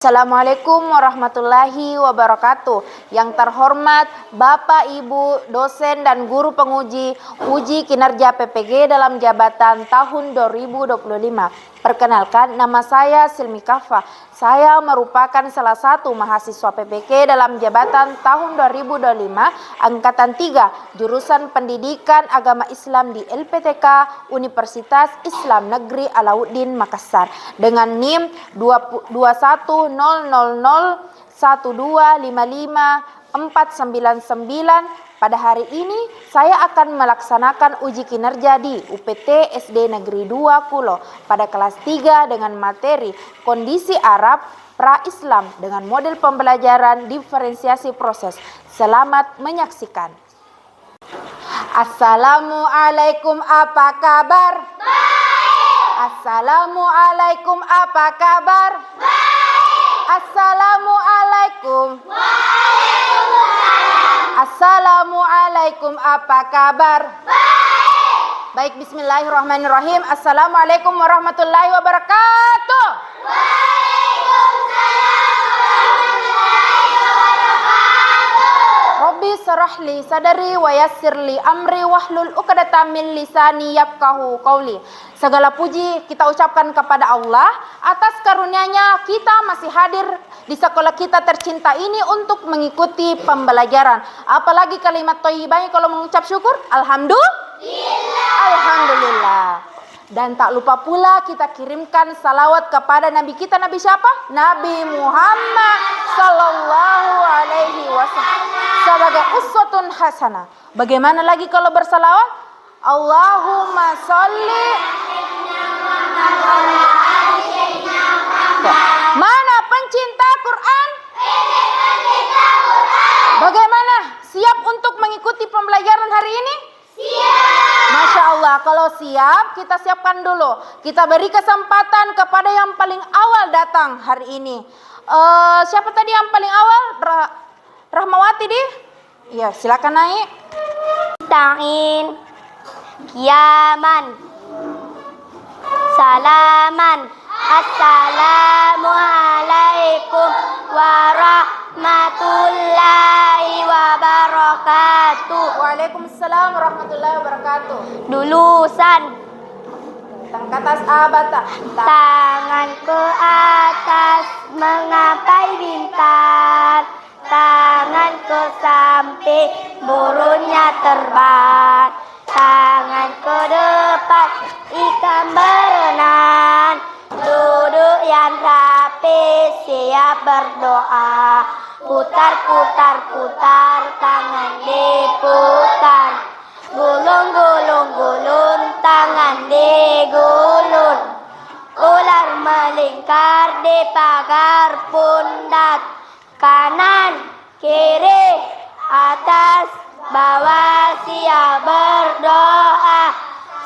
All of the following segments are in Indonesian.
Assalamualaikum warahmatullahi wabarakatuh. Yang terhormat Bapak, Ibu, dosen dan guru penguji uji kinerja PPG dalam jabatan tahun 2025. Perkenalkan, nama saya Silmi Kafa. Saya merupakan salah satu mahasiswa PPG dalam jabatan tahun 2025 angkatan 3 jurusan Pendidikan Agama Islam di LPTK Universitas Islam Negeri Alauddin Makassar dengan NIM 21001255 Pada hari ini saya akan melaksanakan uji kinerja di UPT SD Negeri 2 Kulo pada kelas 3 dengan materi kondisi Arab pra-Islam dengan model pembelajaran diferensiasi proses. Selamat menyaksikan. Assalamualaikum, apa kabar? Baik. Assalamualaikum, apa kabar? Baik. Assalamualaikum. Waalaikumsalam. Assalamualaikum, apa kabar? Baik. Baik, bismillahirrahmanirrahim. Assalamualaikum warahmatullahi wabarakatuh. Waalaikumsalam warahmatullahi wabarakatuh. Rabbi syrah li sadari wa yassir li amri wahlul 'uqdatam min lisani yafqahu qauli. Segala puji kita ucapkan kepada Allah atas karunia-Nya kita masih hadir di sekolah kita tercinta ini untuk mengikuti pembelajaran. Apalagi kalimat thayyibah kalau mengucap syukur, alhamdulillah. Dan tak lupa pula kita kirimkan salawat kepada Nabi kita. Nabi siapa? Nabi Muhammad sallallahu alaihi wasallam sebagai uswatun hasanah. Bagaimana lagi kalau bersalawat? Allahumma sholli. Mana pencinta Quran? Bagaimana? Siap untuk mengikuti pembelajaran hari ini? Siap. Masya Allah, kalau siap kita siapkan dulu. Kita beri kesempatan kepada yang paling awal datang hari ini. Siapa tadi yang paling awal? Rahmawati di? Iya, silakan naik. Ta'in, kiaman, salaman, assalamualaikum warahmatullahi wabarakatuh. Waalaikumsalam warahmatullahi wabarakatuh. Lulusan, Tangan ke atas abata. tangan ke atas menggapai bintang, tangan ke samping burungnya terbang, tangan ke depan ikan berenang, duduk yang rapi siap berdoa, putar putar putar tangan diputar, gulung gulung gulung tangan digulung, ular melingkar di pagar pundak, kanan kiri atas bawah siap berdoa,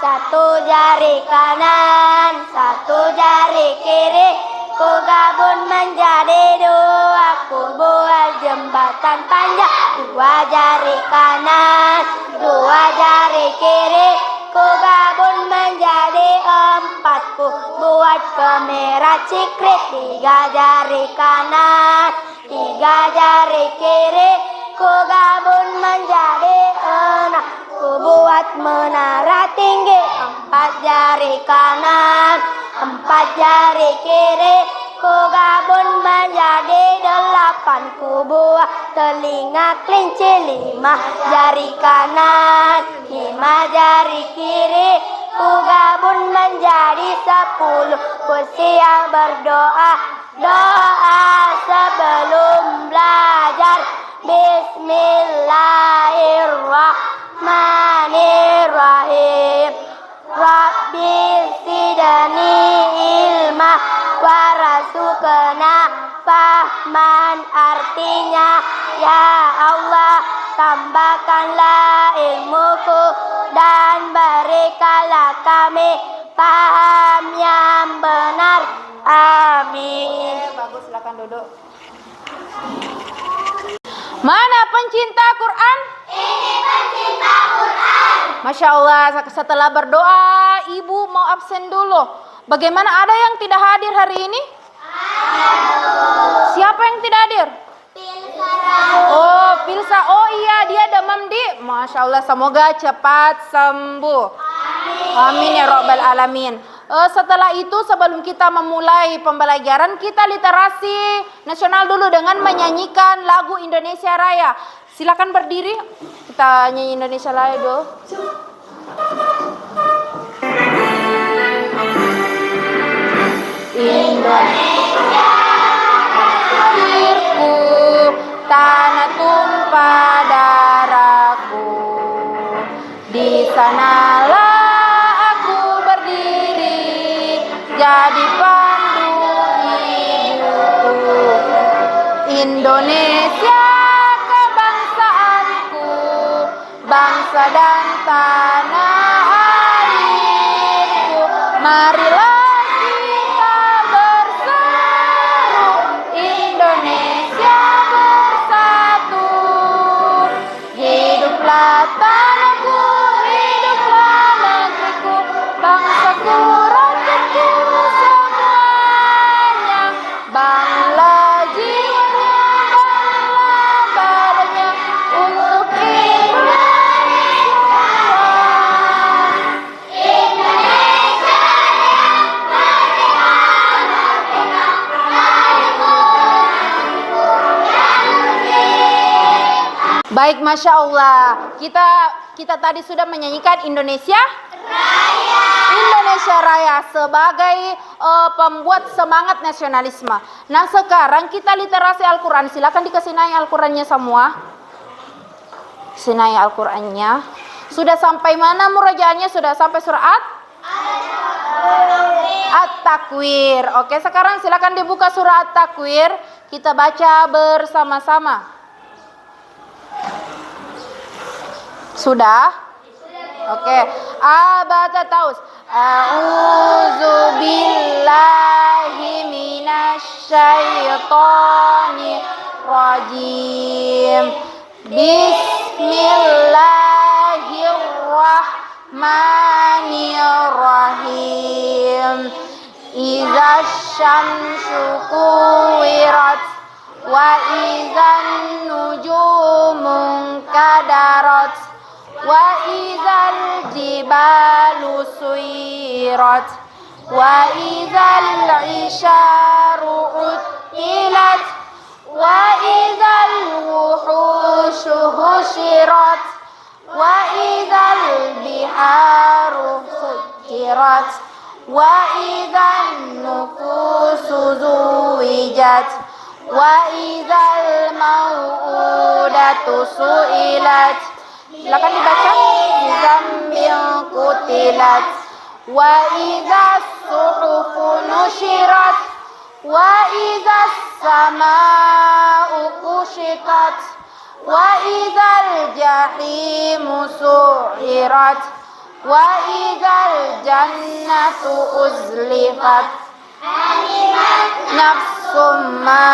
satu jari kanan satu jari kiri, ku gabung menjadi dua, ku buat jembatan panjang, dua jari kanan dua jari kiri, ku gabung menjadi empat, ku buat kamera cikrit, tiga jari kanan tiga jari kiri, ku gabung menjadi enam, ku buat menara tinggi, empat jari kanan empat jari kiri, ku gabung menjadi delapan, ku buat telinga kelinci, lima jari kanan lima jari kiri, ku gabung menjadi 10, ku siap berdoa, doa sebelum belajar, bismillahirrahmanirrahim, Rabbi zidni ilma warzuqna fahman, artinya ya Allah tambahkanlah ilmuku dan berikanlah kami paham yang benar, amin. Bagus, silakan duduk. Mana pencinta Quran? Ini pencinta Quran. Masya Allah, setelah berdoa, ibu mau absen dulu. Bagaimana, ada yang tidak hadir hari ini? Siapa yang tidak hadir? Oh, Pilsa. Oh iya, dia demam di. Masya Allah, semoga cepat sembuh. Amin ya Rabbal Alamin. Setelah itu, sebelum kita memulai pembelajaran, kita literasi nasional dulu dengan menyanyikan lagu Indonesia Raya. Silakan berdiri, kita nyanyi Indonesia Raya dulu. Indonesia airku, tanah tumpah darahku, di sanalah aku berdiri, jadi pandu ibuku. Indonesia kebangsaanku, bangsa dan tanah airku, marilah tanahku, hiduplah negeriku, bangsaku, rakyatku semuanya. Bangunlah jiwanya, bangunlah badannya untuk Indonesia. Indonesia merdeka, merdeka, mariku, baik, Masya Allah. Kita tadi sudah menyanyikan Indonesia Raya. Indonesia Raya sebagai pembuat semangat nasionalisme. Nah, sekarang kita literasi Al-Quran. Silakan dikasih naik Al-Qurannya semua. Sinai Al-Qurannya. Sudah sampai mana murojaahnya? Sudah sampai surat At-Takwir. Oke, sekarang silakan dibuka surah At-Takwir. Kita baca bersama-sama. Sudah? Oke. Abata taus. A'udzu billahi minasyaitonir rajim. Bismillahirrahmanirrahim. Idza syamsu kuwirat wa idzan nujumu kadarat wa idzal jibalu suyirat wa idzal isyaru uttilat wa idzal wuhushu husyirat wa idzal biharu sujirat wa idzan nufusu zuwijat wa idzal mau'udatu su'ilat. Silakan dibaca. Zambil kutilat wa idzas suhufu nusyirat wa idzas sama'u kushitat wa idzal jahimu su'irat wa idzal jannatu uzlifat nafsum ma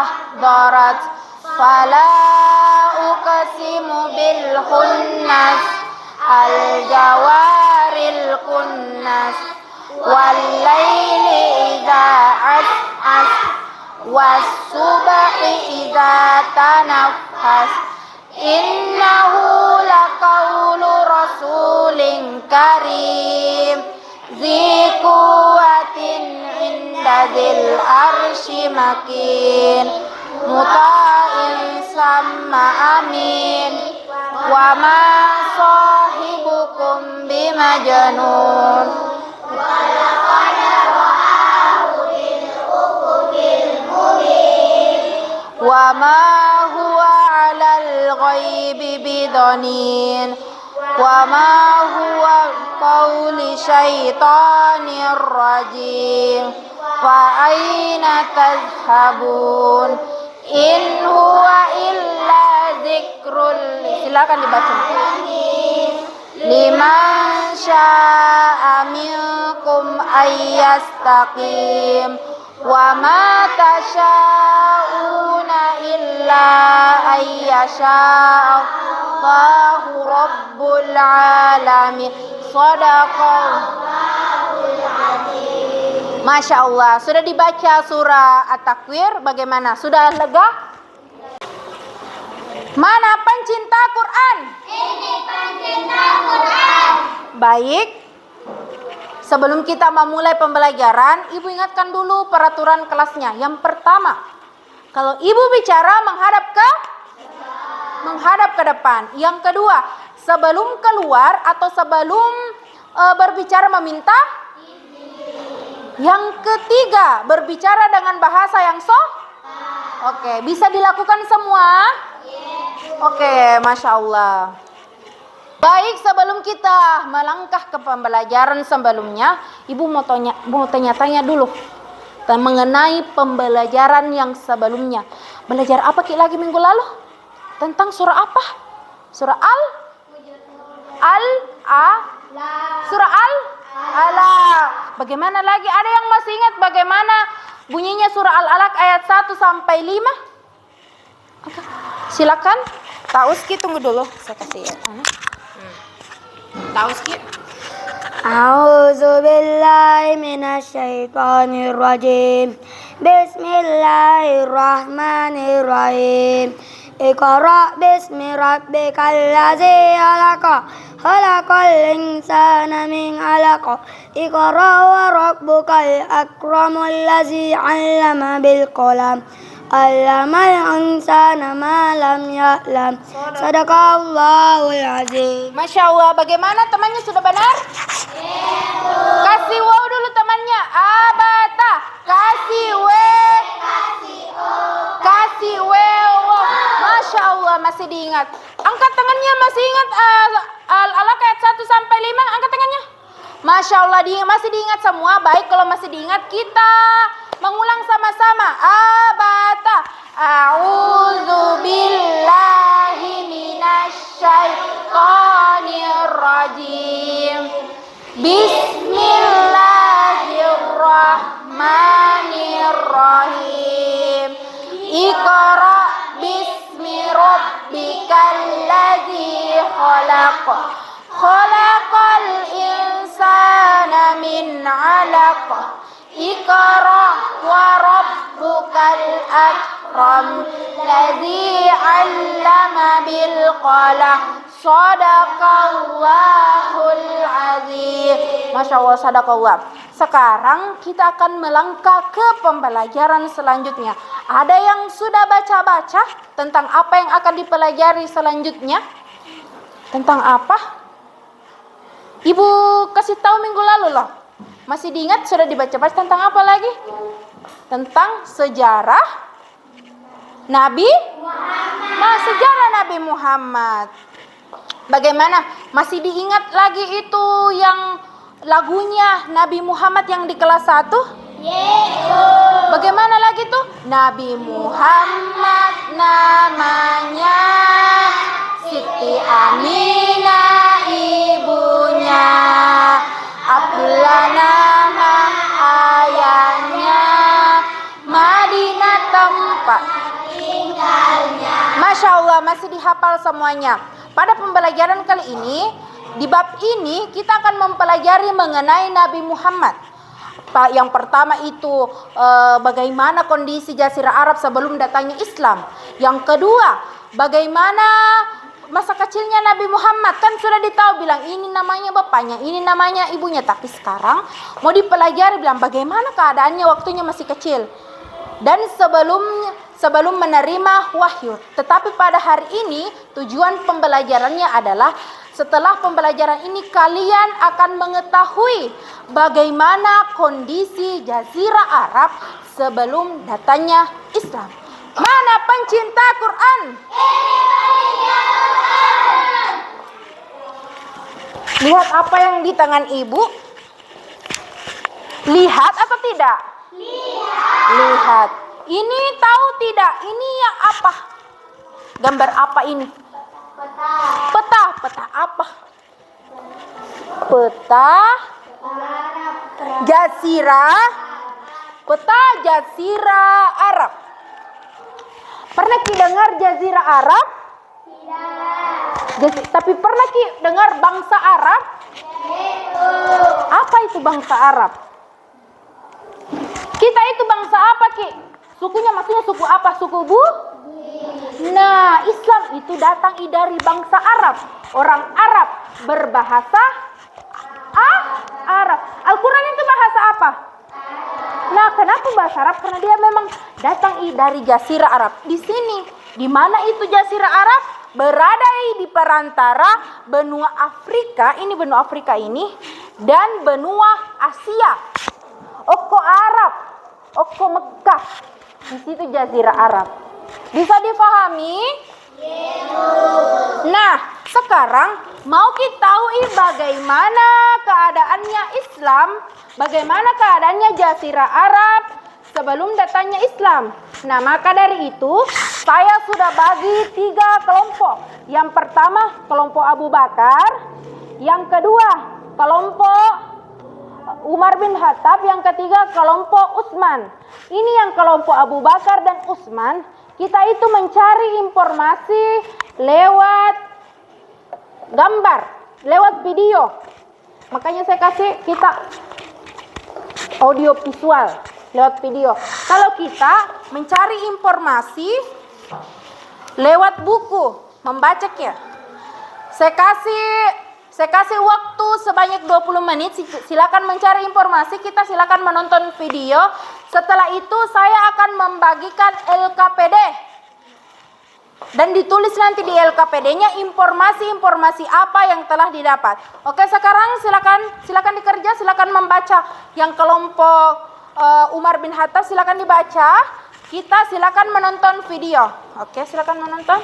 ahdarat fala uqsimu bil khunnas al jawaril kunnas wal laili idza as'as was subhi idza tanaffas innahu laqawlu rasulin karim zi quwwatin inda dzil arsy makin muta'in sama amin wa ma sahibukum bimajnun wa laqad ra'ahu bil ufuqil mubin wa ma huwa 'alal ghaibi bidanin wa ma huwa qawli syaitanir rajim fa aina tadhhabun in huwa illa zikrul. Silakan dibaca. Liman syaa minkum ayyastaqim wa ma tasyauna illa ayyasha Allahu rabbul alamin. Shadaqallahul azim. Masya Allah. Sudah dibaca surah At-Takwir, bagaimana? Sudah lega? Mana pencinta Quran? Ini pencinta Quran. Baik. Sebelum kita memulai pembelajaran, Ibu ingatkan dulu peraturan kelasnya. Yang pertama, kalau Ibu bicara menghadap ke depan. Yang kedua, sebelum keluar atau sebelum berbicara meminta. Yang ketiga, berbicara dengan bahasa yang Oke, bisa dilakukan semua? Oke, Masya Allah. Baik, sebelum kita melangkah ke pembelajaran sebelumnya, Ibu mau tanya-tanya dulu mengenai pembelajaran yang sebelumnya. Belajar apa lagi minggu lalu? Tentang surah apa? Surah Surah Al-Alaq. Bagaimana lagi? Ada yang masih ingat bagaimana bunyinya surah Al-Alaq ayat 1 sampai 5? Oke. Silakan. Tauski tunggu dulu. Saya kasih ya. Tauski. A'udzu billahi minasyaitonir rajim. Bismillahirrahmanirrahim. Iqra bismi rabbikal ladzi khalaq. Khalaqal insana min 'alaq. Iqra wa rabbukal akramul ladzi 'allama bil qalam. 'Allamal insana ma lam ya'lam. Sadaqallahul azim. Masya Allah. Bagaimana temannya, sudah benar? Kasih wow dulu temannya. Abata. Kasih wow. Masya Allah, masih diingat. Angkat tangannya, masih ingat Al-Alaq ayat 1 sampai 5. Angkat tangannya. Masya Allah, masih diingat semua. Baik, kalau masih diingat, kita mengulang sama-sama. Abata. A'udzu billahi minasyaitonir rajim. Bismillahirrahmanirrahim. Iqra bismi rabbikal ladzi khalaq. Khalaqal insana min 'alaq. Iqra wa rabbukal akram ladzi 'allama bil qalam. Shadaqallahul azim. Masya Allah, sadaqallah. Sekarang kita akan melangkah ke pembelajaran selanjutnya. Ada yang sudah baca-baca tentang apa yang akan dipelajari selanjutnya? Tentang apa? Ibu kasih tahu minggu lalu loh. Masih diingat, sudah dibaca-baca tentang apa lagi? Tentang sejarah Nabi Muhammad. Sejarah Nabi Muhammad. Bagaimana? Masih diingat lagi itu yang lagunya Nabi Muhammad yang di kelas 1? Bagaimana lagi tuh? Nabi Muhammad namanya, Siti Aminah ibunya, Abdullah nama ayahnya, Madinah tempat tinggalnya. Masya Allah, masih dihafal semuanya. Pada pembelajaran kali ini, di bab ini kita akan mempelajari mengenai Nabi Muhammad. Yang pertama itu bagaimana kondisi Jazirah Arab sebelum datangnya Islam. Yang kedua, bagaimana masa kecilnya Nabi Muhammad. Kan sudah ditahu bilang ini namanya bapaknya, ini namanya ibunya. Tapi sekarang mau dipelajari bilang bagaimana keadaannya waktunya masih kecil. Dan sebelum menerima wahyu. Tetapi pada hari ini tujuan pembelajarannya adalah setelah pembelajaran ini kalian akan mengetahui bagaimana kondisi Jazirah Arab sebelum datangnya Islam. Mana pencinta Quran? Lihat apa yang di tangan ibu. Lihat atau tidak? Lihat. Ini tahu tidak? Ini yang apa? Gambar apa ini? Peta. Peta apa? Peta Jazirah. Peta Jazirah Arab. Pernah Ki dengar Jazirah Arab? Tidak. Tapi pernah Ki dengar bangsa Arab? Apa itu bangsa Arab? Kita itu bangsa apa, Ki? Sukunya maksudnya suku apa? Suku Bu? Nah, Islam itu datang dari bangsa Arab. Orang Arab berbahasa Arab. Al-Quran itu bahasa apa? Nah, kenapa bahasa Arab? Karena dia memang datang dari Jazirah Arab. Di sini, di mana itu Jazirah Arab? Berada di perantara benua Afrika, ini benua Afrika ini, dan benua Asia. Oko Arab, Oko Mekah. Di situ Jazirah Arab. Bisa difahami? Nah, sekarang mau kita tahu bagaimana keadaannya Islam, bagaimana keadaannya Jazirah Arab sebelum datangnya Islam. Nah, maka dari itu saya sudah bagi 3 kelompok. Yang pertama kelompok Abu Bakar, yang kedua kelompok Umar bin Khattab, yang ketiga kelompok Utsman. Ini yang kelompok Abu Bakar dan Utsman. Kita itu mencari informasi lewat gambar, lewat video. Makanya saya kasih kita audio visual lewat video. Kalau kita mencari informasi lewat buku, membaca ya. Saya kasih waktu sebanyak 20 menit. Silakan mencari informasi, kita silakan menonton video. Setelah itu saya akan membagikan LKPD. Dan ditulis nanti di LKPD-nya informasi-informasi apa yang telah didapat. Oke, sekarang silakan dikerja, silakan membaca. Yang kelompok Umar bin Khattab silakan dibaca. Kita silakan menonton video. Oke, silakan menonton.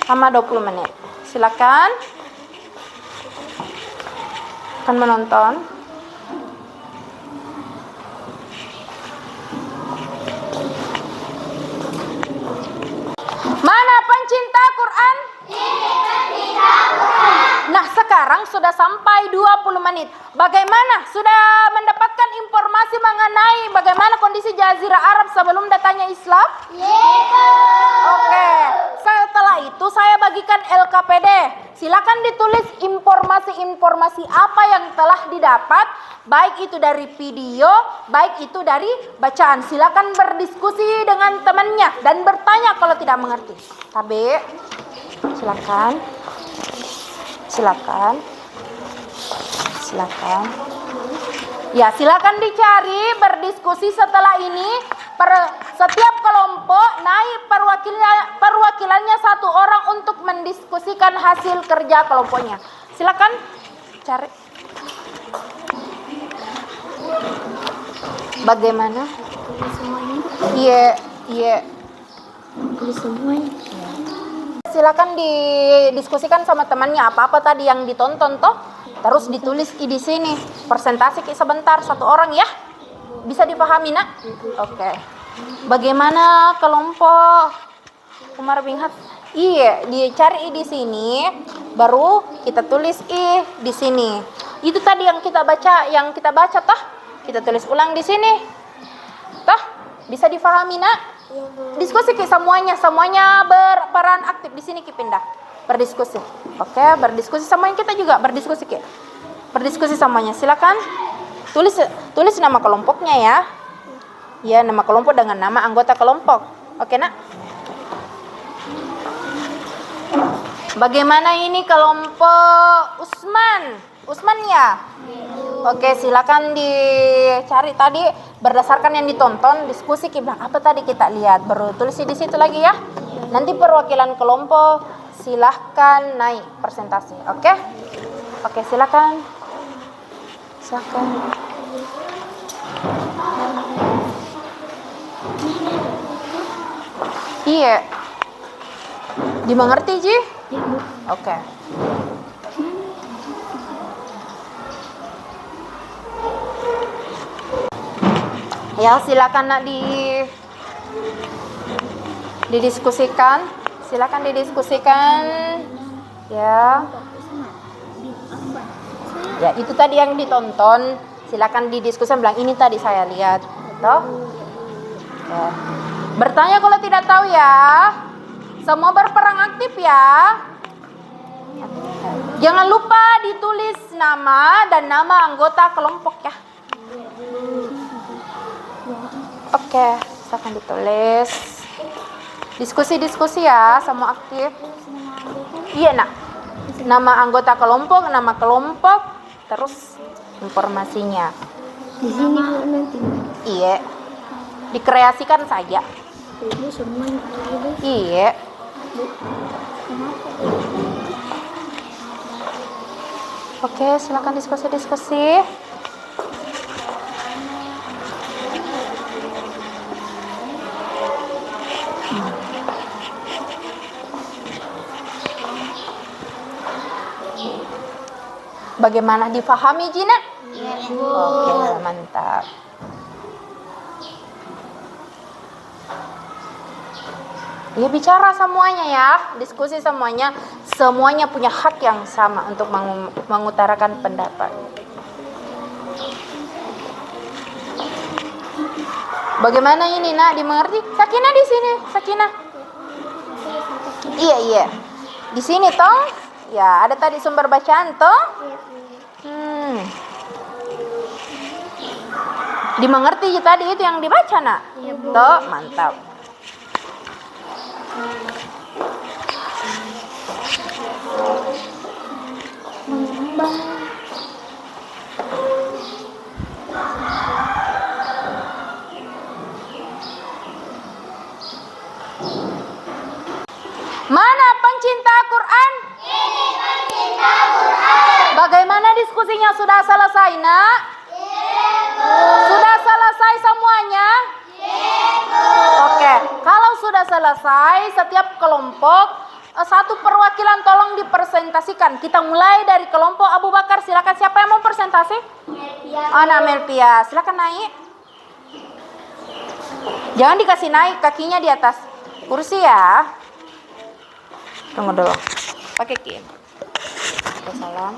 Sama 20 menit. Silakan. Akan menonton. Mana pencinta Quran? Nah, sekarang sudah sampai 20 menit. Bagaimana? Sudah mendapatkan informasi mengenai bagaimana kondisi Jazirah Arab sebelum datangnya Islam? Oke. Setelah itu saya bagikan LKPD. Silakan ditulis informasi-informasi apa yang telah didapat, baik itu dari video, baik itu dari bacaan. Silakan berdiskusi dengan temannya dan bertanya kalau tidak mengerti. Tabe, silakan. Ya, silakan dicari, berdiskusi setelah ini. Setiap kelompok naik perwakilannya 1 orang untuk mendiskusikan hasil kerja kelompoknya. Silakan cari. Bagaimana? Iya. Tulis semuanya. Silakan didiskusikan sama temannya apa-apa tadi yang ditonton toh. Terus ditulis di sini. Presentasi sebentar 1 orang ya. Bisa dipahami, Nak? Oke. Bagaimana kelompok Umar bin Khattab? Iya, dicari di sini, baru kita tulis di sini. Itu tadi yang kita baca toh. Kita tulis ulang di sini. Toh, bisa difahami, Nak? Diskusi Ki, semuanya berperan aktif di sini Ki, pindah. Berdiskusi. Oke, berdiskusi semuanya, kita juga berdiskusi Ki. Berdiskusi semuanya. Silakan tulis nama kelompoknya ya. Ya, nama kelompok dengan nama anggota kelompok. Oke, Nak? Bagaimana ini kelompok Utsman ya? Oke, silakan dicari tadi berdasarkan yang ditonton, diskusi kita apa tadi kita lihat, baru tulis di situ lagi ya. Nanti perwakilan kelompok silahkan naik presentasi. Oke, silakan. Iya. Dimengerti, Ji? Oke. Ya, silakan Nak didiskusikan. Silakan didiskusikan. Ya. Ya, itu tadi yang ditonton. Silakan didiskusikan, bilang ini tadi saya lihat. Toh? Ya. Bertanya kalau tidak tahu ya. Semua berperan aktif ya. Jangan lupa ditulis nama dan nama anggota kelompok ya. Oke, silakan ditulis. Diskusi-diskusi ya, semua aktif. Iya nak. Nama anggota kelompok, terus informasinya. Di sini Bu nanti. Iya. Dikreasikan saja. Ibu semua ditulis. Iya. Oke, silakan diskusi-diskusi. Bagaimana difahami Jina? Iya Bu. Oke, mantap. Ya bicara semuanya ya, diskusi semuanya. Semuanya punya hak yang sama untuk mengutarakan pendapat. Bagaimana ini nak, dimengerti? Sakinah di sini, Sakinah. Iya. Di sini toh? Ya, ada tadi sumber bacaan toh? Dimengerti tadi itu yang dibaca nak? Iya Bu. Toh, mantap. Mana pencinta Quran? Ini pencinta Quran. Bagaimana diskusinya, sudah selesai nak? Sudah selesai semuanya? Oke, kalau sudah selesai, setiap kelompok satu perwakilan tolong dipresentasikan. Kita mulai dari kelompok Abu Bakar. Silakan, siapa yang mau presentasi? Ana Melpia, silakan naik. Jangan dikasih naik, kakinya di atas kursi ya. Tunggu dulu. Pakai Ki. Salam.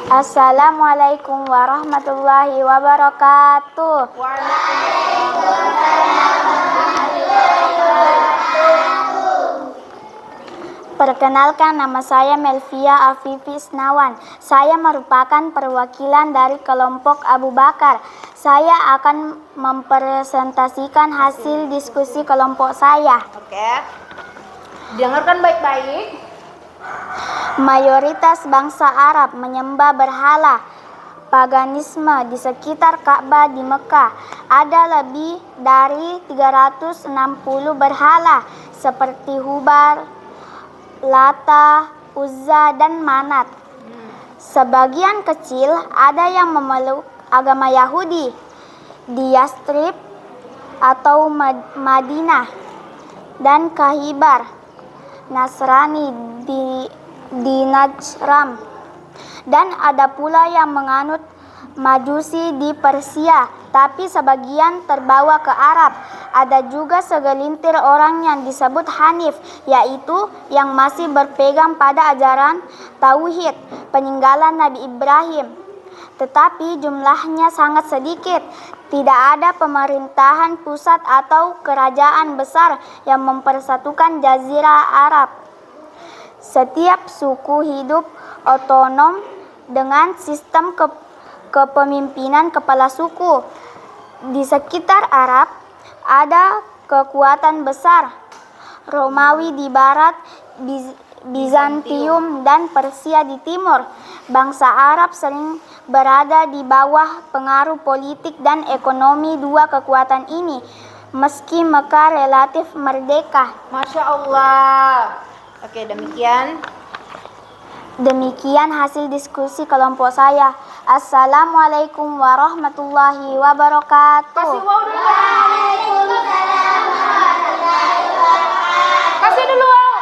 Assalamualaikum warahmatullahi wabarakatuh. Perkenalkan, nama saya Melvia Afifi Isnawan. Saya merupakan perwakilan dari kelompok Abu Bakar. Saya akan mempresentasikan hasil diskusi kelompok saya. Oke. Dengarkan baik-baik. Mayoritas bangsa Arab menyembah berhala paganisme di sekitar Ka'bah di Mekah. Ada lebih dari 360 berhala seperti Hubar, Lata, Uzza, dan Manat. Sebagian kecil ada yang memeluk agama Yahudi di Yastrib atau Madinah, dan Kahibar Nasrani di Najran, dan ada pula yang menganut Majusi di Persia, tapi sebagian terbawa ke Arab. Ada juga segelintir orang yang disebut Hanif, yaitu yang masih berpegang pada ajaran Tauhid, peninggalan Nabi Ibrahim. Tetapi jumlahnya sangat sedikit. Tidak ada pemerintahan pusat atau kerajaan besar yang mempersatukan Jazirah Arab. Setiap suku hidup otonom dengan sistem kepemimpinan kepala suku. Di sekitar Arab ada kekuatan besar, Romawi di barat, Bizantium dan Persia di timur. Bangsa Arab sering berada di bawah pengaruh politik dan ekonomi dua kekuatan ini, meski Mekah relatif merdeka. Masya Allah. Oke, demikian hasil diskusi kelompok saya. Assalamualaikum warahmatullahi wabarakatuh. Kasih wow dulu. Kasih dulu wow.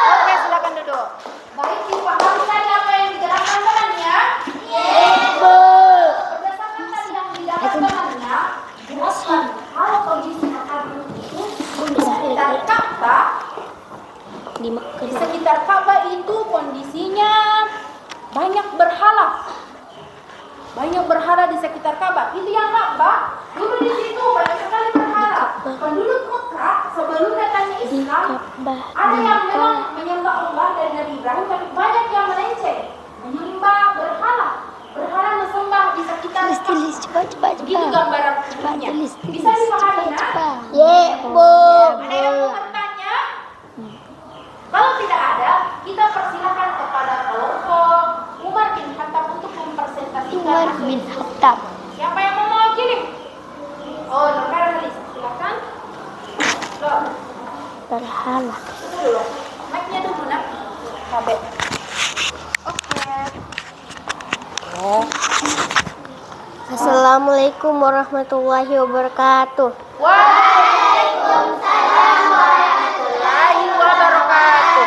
Oke, silakan duduk. Baik, dipahami tadi apa yang dijelaskan temannya? Berdasarkan tadi yang dijelaskan temannya, jelaskan kalau kondisi akal itu di sekitar Ka'bah. Di sekitar Ka'bah itu kondisinya banyak berhala. Banyak berhala di sekitar Ka'bah. Itu yang Ka'bah. Dulu di situ banyak sekali berhala. Penduduk Mekah sebelum datangnya Islam, ada yang memang menyembah Allah dan Nabi Ibrahim, tapi banyak yang melenceng, menyembah berhala. Berhala disembah di sekitar Begitu gambaran umumnya. Bisa dipahami, nak? Ye, Bu. Ada yang mau bertanya? Kalau tidak ada, kita persilakan kepada kelompok Umar bin Khattab untuk mempresentasikan hasil. Siapa yang mau mewakili? Oh, Nurhara Halis, silakan. Loh, Berhala. dulu. Mic-nya dulu, nak. Kabel. Oke. Assalamualaikum warahmatullahi wabarakatuh. Waalaikumsalam warahmatullahi wabarakatuh.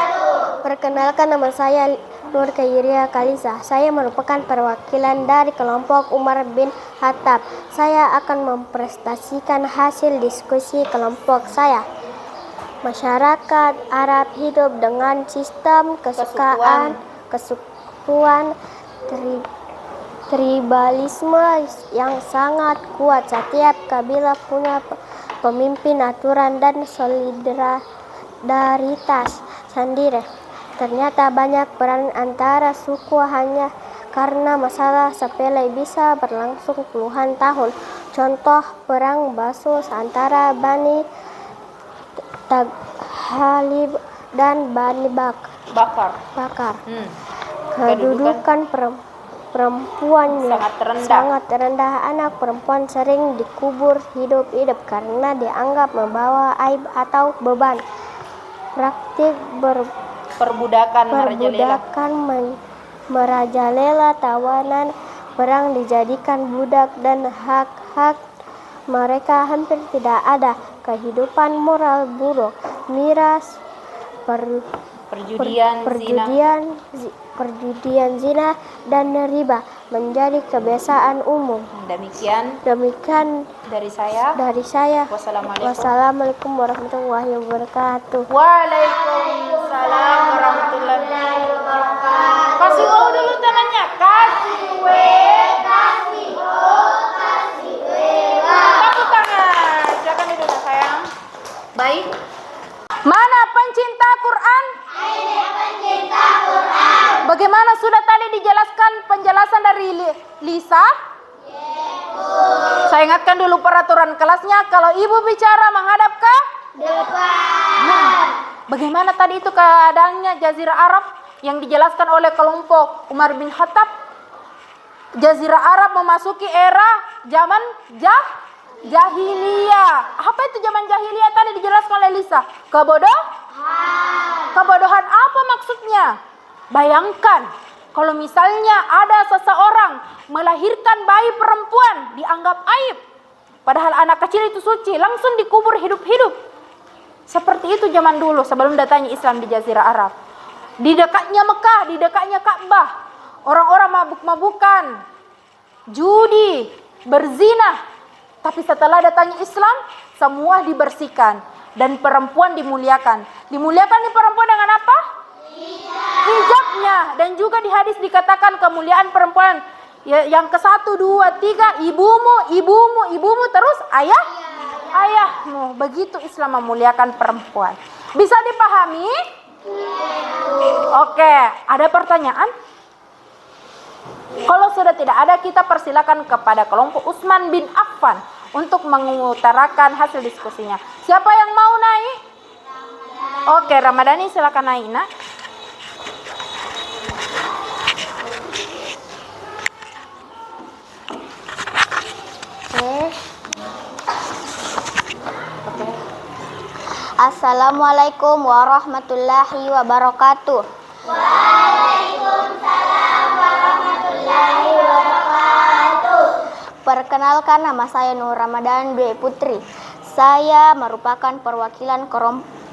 Perkenalkan, nama saya Nur Khairia Kalisa. Saya merupakan perwakilan dari kelompok Umar bin Khattab. Saya akan mempresentasikan hasil diskusi kelompok saya. Masyarakat Arab hidup dengan sistem kesukuan, tribalisme yang sangat kuat. Setiap kabilah punya pemimpin, aturan, dan solidaritas sendiri. Ternyata banyak perang antara suku hanya karena masalah sepele bisa berlangsung puluhan tahun. Contoh perang Basus antara Bani Taghalib dan Bani Bakar. Kedudukan perempuan sangat rendah. Anak perempuan sering dikubur hidup-hidup karena dianggap membawa aib atau beban. Praktik Perbudakan merajalela, tawanan perang dijadikan budak, dan hak-hak mereka hampir tidak ada. Kehidupan moral buruk, miras, perjudian, zina, dan riba menjadi kebiasaan umum. Demikian dari saya. Wassalamualaikum warahmatullahi wabarakatuh. Waalaikumsalam warahmatullahi wabarakatuh. Kasih O dulu tangannya. Kasih W. Tepuk tangan. Silakan duduk, sayang. Baik. Mana pencinta Quran? Ini pencinta Quran. Bagaimana sudah tadi dijelaskan penjelasan dari Lisa? Saya ingatkan dulu peraturan kelasnya. Kalau ibu bicara menghadap ke depan. Nah, bagaimana tadi itu keadaannya Jazirah Arab yang dijelaskan oleh kelompok Umar bin Khattab? Jazirah Arab memasuki era zaman jahiliyah. Apa itu zaman jahiliyah tadi dijelaskan oleh Lisa? Kebodohan apa maksudnya? Bayangkan kalau misalnya ada seseorang melahirkan bayi perempuan dianggap aib. Padahal anak kecil itu suci, langsung dikubur hidup-hidup. Seperti itu zaman dulu sebelum datangnya Islam di Jazirah Arab. Di dekatnya Mekah, di dekatnya Ka'bah, orang-orang mabuk-mabukan, judi, berzina. Tapi setelah datangnya Islam, semua dibersihkan dan perempuan dimuliakan. Dimuliakan di perempuan dengan apa? Hijabnya. Dan juga di hadis dikatakan kemuliaan perempuan yang ke-1, 2, 3, ibumu, terus ayahmu. Begitu Islam memuliakan perempuan. Bisa dipahami? Oke, ada pertanyaan? Kalau sudah tidak ada, kita persilakan kepada kelompok Utsman bin Affan untuk mengutarakan hasil diskusinya. Siapa yang mau naik? Oke, Ramadhani silakan naik, nak. Assalamualaikum warahmatullahi wabarakatuh. Waalaikumsalam warahmatullahi wabarakatuh. Perkenalkan, nama saya Nur Ramadan Dwi Putri. Saya merupakan perwakilan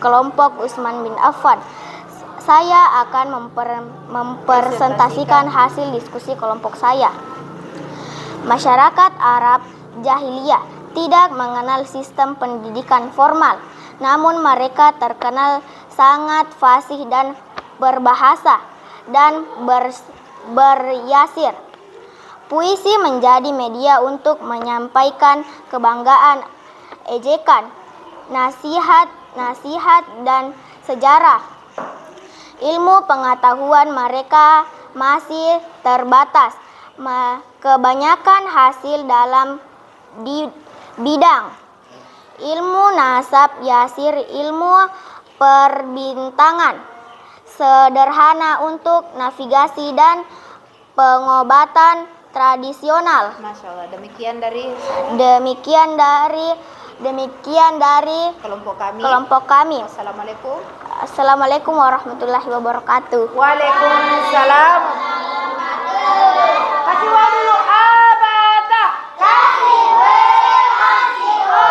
kelompok Utsman bin Affan. Saya akan mempresentasikan hasil diskusi kelompok saya. Masyarakat Arab jahiliyah tidak mengenal sistem pendidikan formal. Namun mereka terkenal sangat fasih dan berbahasa dan beryasir. Puisi menjadi media untuk menyampaikan kebanggaan, ejekan, nasihat dan sejarah. Ilmu pengetahuan mereka masih terbatas. Kebanyakan hasil dalam bidang ilmu nasab yasir, ilmu perbintangan, sederhana untuk navigasi dan pengobatan tradisional. Masya Allah. Demikian dari kelompok kami. Assalamualaikum. Assalamualaikum warahmatullahi wabarakatuh. Waalaikumsalam. Kasih wa dulu abata. Kasih we, kasih o,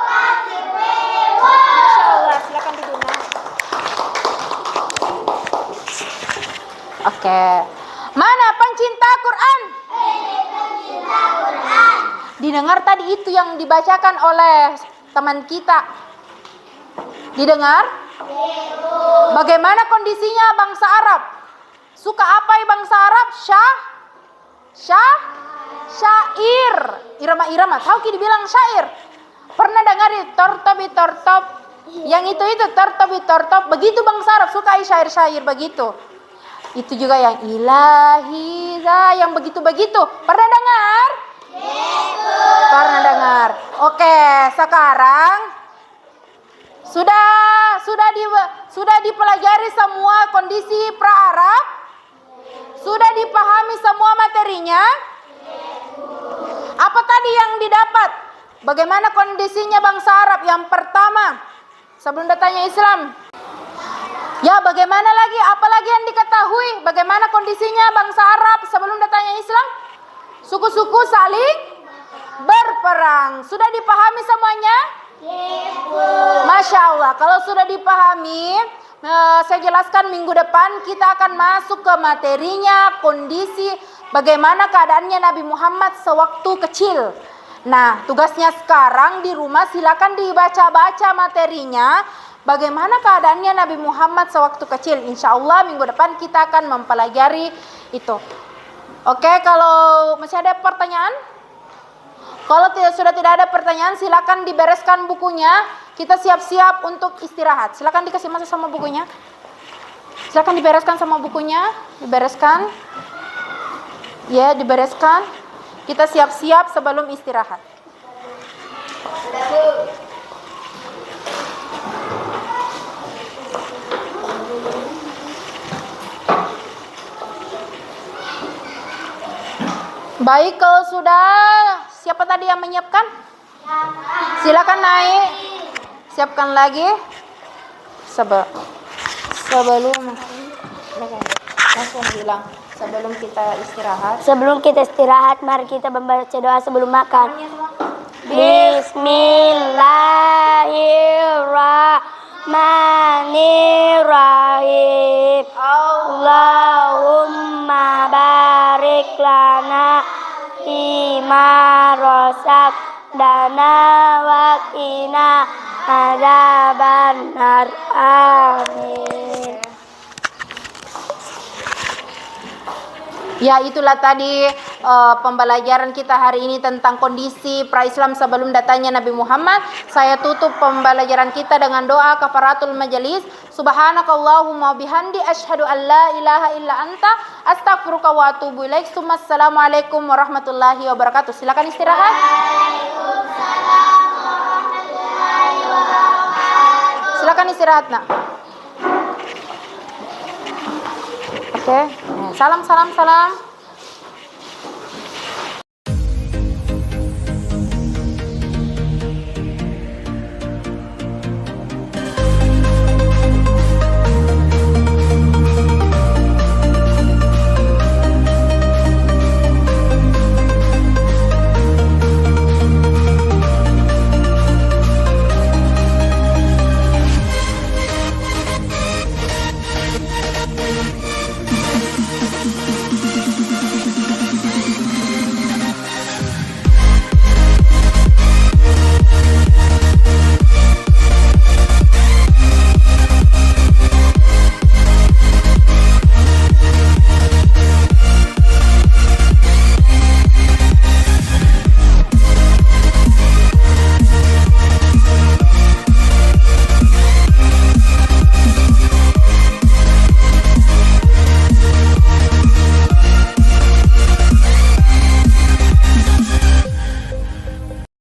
kasih we. Masya Allah, silakan duduk. Oke. Mana pencinta Quran? Pencinta Quran. Didengar tadi itu yang dibacakan oleh teman kita. Didengar? Bagaimana kondisinya bangsa Arab? Suka apa ya bangsa Arab? Syair. Irama-irama. Tahu ki dibilang syair? Pernah dengar tortob? Yang itu tortob. Begitu bangsa Arab suka syair-syair begitu. Itu juga yang ilahi yang begitu-begitu. Pernah dengar? Pernah dengar. Oke, sekarang sudah dipelajari semua kondisi pra-Arab? Sudah dipahami semua materinya? Apa tadi yang didapat? Bagaimana kondisinya bangsa Arab? Yang pertama, sebelum datanya Islam. Ya, bagaimana lagi? Apalagi yang diketahui? Bagaimana kondisinya bangsa Arab sebelum datanya Islam? Suku-suku saling berperang. Sudah dipahami semuanya? Masya Allah. Kalau sudah dipahami, saya jelaskan minggu depan kita akan masuk ke materinya, kondisi bagaimana keadaannya Nabi Muhammad sewaktu kecil. Nah, tugasnya sekarang di rumah silakan dibaca-baca materinya. Bagaimana keadaannya Nabi Muhammad sewaktu kecil. Insya Allah minggu depan kita akan mempelajari itu. Oke, kalau masih ada pertanyaan? Kalau sudah tidak ada pertanyaan, silakan dibereskan bukunya. Kita siap-siap untuk istirahat. Silakan dikasih masa sama bukunya. Silakan dibereskan sama bukunya. Dibereskan. Ya, dibereskan. Kita siap-siap sebelum istirahat. Baik, kalau sudah, siapa tadi yang menyiapkan? Silakan naik. Siapkan lagi. Sebelum kita istirahat. Sebelum kita istirahat, mari kita membaca doa sebelum makan. Bismillahirrahmanirrahim. Allahumma barik lana fima razaqtana wa qina adzabannar. Amin. Ya, itulah tadi pembelajaran kita hari ini tentang kondisi pra-Islam sebelum datanya Nabi Muhammad. Saya tutup pembelajaran kita dengan doa kafaratul majelis. Subhanakallahumma bihamdi asyhadu an la ilaha illa anta astaghfiruka wa atubu ilaik. Assalamualaikum warahmatullahi wabarakatuh. Silakan istirahat. Waalaikumsalam warahmatullahi wabarakatuh. Silakan istirahat, Nak. Oke. Salam.